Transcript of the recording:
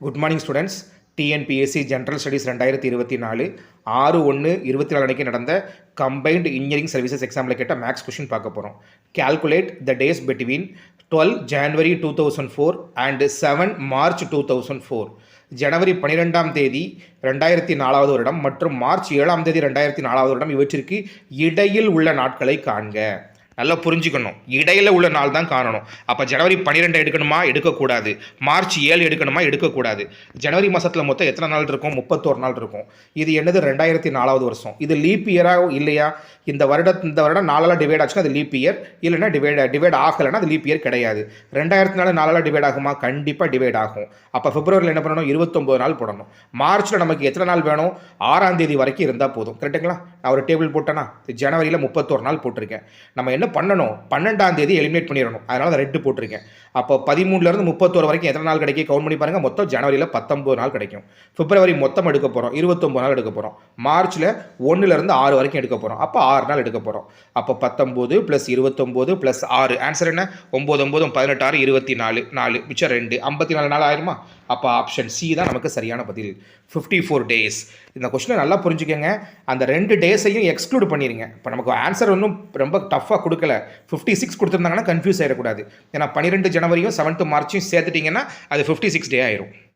Good morning students. TNPSC general studies 2024 6/1/24 அன்றைக்கி நடந்த combined engineering services எக்ஸாமில் கேட்ட மேக்ஸ் கொஷின் பார்க்க போகிறோம். Calculate the days between 12 January 2004 and 7 March 2004. ஜனவரி 12ஆம் தேதி 2004 வருடம் மற்றும் மார்ச் 7ஆம் தேதி 2004 வருடம் இவற்றிற்கு இடையில் உள்ள நாட்களை காண்க. நல்லா புரிஞ்சுக்கணும், இடையில உள்ள நாள் தான் காணணும். அப்போ ஜனவரி 12 எடுக்கணுமா, எடுக்கக்கூடாது. மார்ச் 7 எடுக்கணுமா, எடுக்கக்கூடாது. ஜனவரி மாதத்தில் மொத்தம் எத்தனை நாள் இருக்கும்? 31 நாள் இருக்கும். இது என்னது? 2004 வருஷம். இது லீப் இயராக இல்லையா? இந்த வருடம் 4ஆல் டிவைட் ஆச்சுன்னா அது லீப் இயர், இல்லைன்னா டிவைட் ஆகலைன்னா அது லீப் இயர் கிடையாது. 2004 4ஆல் டிவைட் ஆகுமா? கண்டிப்பாக டிவைட் ஆகும். அப்போ பிப்ரவரியில் என்ன பண்ணணும்? 29 நாள் போடணும். மார்ச்சில் நமக்கு எத்தனை நாள் வேணும்? 6ஆம் தேதி வரைக்கும் இருந்தால் போதும். கரெக்டுங்களா? நான் ஒரு டேபிள் போட்டேன்னா ஜனவரியில் 31 நாள் போட்டிருக்கேன். நம்ம என்ன பண்ணணும்? 12ஆம் தேதி எலிமினேட் பண்ணிடணும். அதனால தான் ரெட்டு போட்டிருக்கேன். அப்போ 13லேருந்து 31 வரைக்கும் எத்தனை நாள் கிடைக்கும்? கவுண்ட் பண்ணி பாருங்கள். மொத்தம் ஜனவரியில் 19 நாள் கிடைக்கும். பிப்ரவரி மொத்தம் எடுக்க போகிறோம், 29 நாள் எடுக்க போகிறோம். மார்ச்சில் 1லேருந்து 6 வரைக்கும் எடுக்க போகிறோம். அப்போ 6 நாள் எடுக்க போகிறோம். அப்போ 19 + 29 + 6 ஆன்சர் என்ன? 9 9 18 6 24 4 மிச்சம் 2 54 நாள் ஆயிருமா? அப்போ ஆப்ஷன் சி தான் நமக்கு சரியான பதில். 54 டேஸ். இந்த கொஸ்டினை நல்லா புரிஞ்சுக்கோங்க. அந்த 2 டேஸையும் எக்ஸ்க்ளூட் பண்ணிடுங்க. இப்போ நமக்கு ஆன்சர் ஒன்றும் ரொம்ப டஃப்பாக கொடுக்கல. 56 கொடுத்துருந்தாங்கன்னா கன்ஃபியூஸ் ஆகிடக்கூடாது. ஏன்னா 12 ஜனவரியும் 7 மார்ச்சையும் சேர்த்துட்டிங்கன்னா அது 56 டே ஆயிரும்.